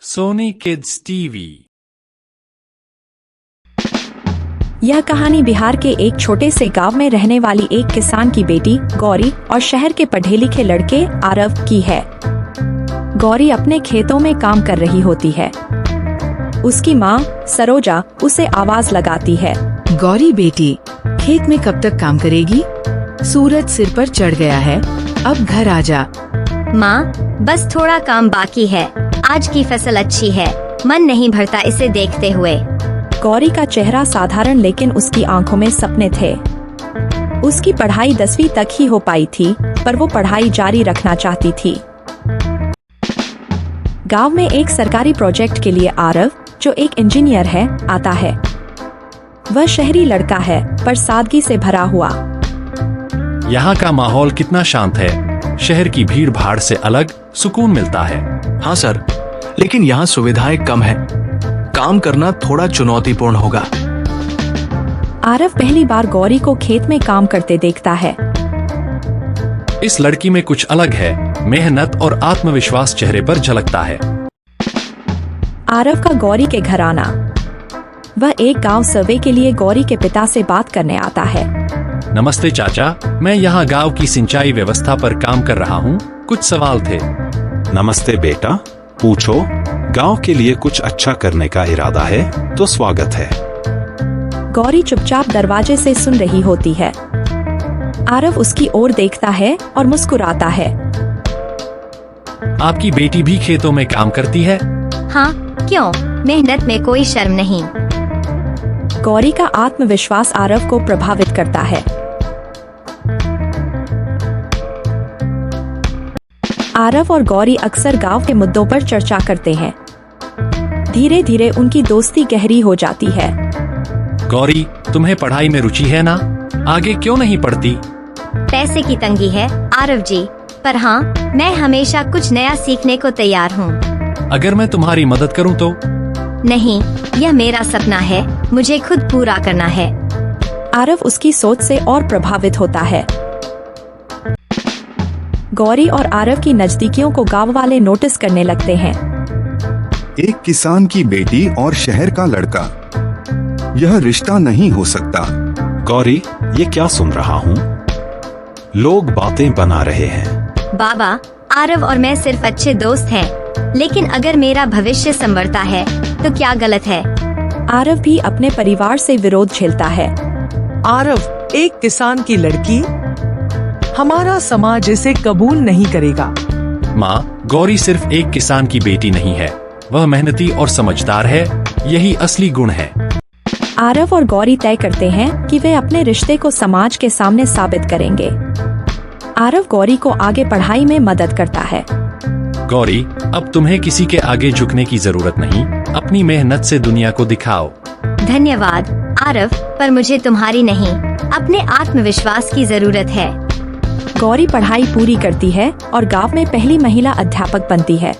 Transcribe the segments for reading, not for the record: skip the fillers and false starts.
Soni kids TV. यह कहानी बिहार के एक छोटे से गांव में रहने वाली एक किसान की बेटी गौरी और शहर के पढ़े लिखे लड़के आरव की है। गौरी अपने खेतों में काम कर रही होती है। उसकी माँ सरोजा उसे आवाज लगाती है, गौरी बेटी, खेत में कब तक काम करेगी? सूरज सिर पर चढ़ गया है, अब घर आ जा। माँ, बस थोड़ा काम बाकी है। आज की फसल अच्छी है, मन नहीं भरता इसे देखते हुए। गौरी का चेहरा साधारण लेकिन उसकी आंखों में सपने थे। उसकी पढ़ाई 10वीं तक ही हो पाई थी, पर वो पढ़ाई जारी रखना चाहती थी। गांव में एक सरकारी प्रोजेक्ट के लिए आरव, जो एक इंजीनियर है, आता है। वह शहरी लड़का है, पर सादगी से भरा हुआ। यहाँ का माहौल कितना शांत है। शहर की भीड़ भाड़ से अलग सुकून मिलता है। हाँ सर, लेकिन यहाँ सुविधाएं कम है। काम करना थोड़ा चुनौतीपूर्ण होगा। आरव पहली बार गौरी को खेत में काम करते देखता है। इस लड़की में कुछ अलग है। मेहनत और आत्मविश्वास चेहरे पर झलकता है। आरव का गौरी के घर आना। वह एक गांव सर्वे के लिए गौरी के पिता से बात करने आता है। नमस्ते चाचा, मैं यहाँ गांव की सिंचाई व्यवस्था पर काम कर रहा हूँ। कुछ सवाल थे। नमस्ते बेटा, पूछो। गांव के लिए कुछ अच्छा करने का इरादा है तो स्वागत है। गौरी चुपचाप दरवाजे से सुन रही होती है। आरव उसकी ओर देखता है और मुस्कुराता है। आपकी बेटी भी खेतों में काम करती है? हाँ, क्यों? मेहनत में कोई शर्म नहीं। गौरी का आत्मविश्वास आरव को प्रभावित करता है। आरव और गौरी अक्सर गांव के मुद्दों पर चर्चा करते हैं। धीरे धीरे उनकी दोस्ती गहरी हो जाती है। गौरी, तुम्हें पढ़ाई में रुचि है ना? आगे क्यों नहीं पढ़ती? पैसे की तंगी है आरव जी, पर हाँ, मैं हमेशा कुछ नया सीखने को तैयार हूँ। अगर मैं तुम्हारी मदद करूँ तो? नहीं, यह मेरा सपना है, मुझे खुद पूरा करना है। आरव उसकी सोच से और प्रभावित होता है। गौरी और आरव की नजदीकियों को गांव वाले नोटिस करने लगते हैं। एक किसान की बेटी और शहर का लड़का, यह रिश्ता नहीं हो सकता। गौरी, ये क्या सुन रहा हूँ? लोग बातें बना रहे हैं। बाबा, आरव और मैं सिर्फ अच्छे दोस्त हैं, लेकिन अगर मेरा भविष्य संवरता है तो क्या गलत है? आरव भी अपने परिवार से विरोध झेलता है। आरव एक किसान की लड़की, हमारा समाज इसे कबूल नहीं करेगा। माँ, गौरी सिर्फ एक किसान की बेटी नहीं है, वह मेहनती और समझदार है। यही असली गुण है। आरव और गौरी तय करते हैं कि वे अपने रिश्ते को समाज के सामने साबित करेंगे। आरव गौरी को आगे पढ़ाई में मदद करता है। गौरी, अब तुम्हें किसी के आगे झुकने की जरूरत नहीं। अपनी मेहनत से दुनिया को दिखाओ। धन्यवाद आरव, पर मुझे तुम्हारी नहीं, अपने आत्मविश्वास की जरूरत है। गौरी पढ़ाई पूरी करती है और गांव में पहली महिला अध्यापक बनती है।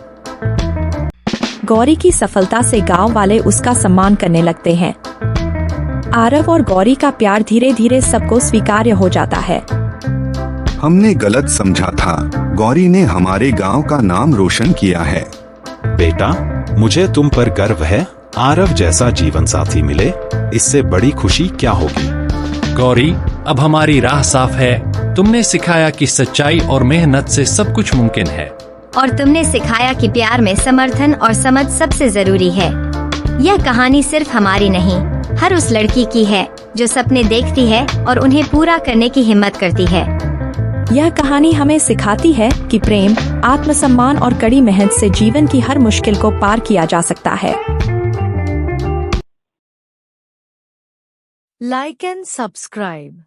गौरी की सफलता से गांव वाले उसका सम्मान करने लगते हैं। आरव और गौरी का प्यार धीरे धीरे सबको स्वीकार्य हो जाता है। हमने गलत समझा था। गौरी ने हमारे गांव का नाम रोशन किया है। बेटा, मुझे तुम पर गर्व है। आरव जैसा जीवन साथी मिले, इससे बड़ी खुशी क्या होगी? गौरी, अब हमारी राह साफ है। तुमने सिखाया कि सच्चाई और मेहनत से सब कुछ मुमकिन है। और तुमने सिखाया कि प्यार में समर्थन और समझ सबसे जरूरी है। यह कहानी सिर्फ हमारी नहीं, हर उस लड़की की है जो सपने देखती है और उन्हें पूरा करने की हिम्मत करती है। यह कहानी हमें सिखाती है कि प्रेम, आत्मसम्मान और कड़ी मेहनत से जीवन की हर मुश्किल को पार किया जा सकता है। Like and subscribe.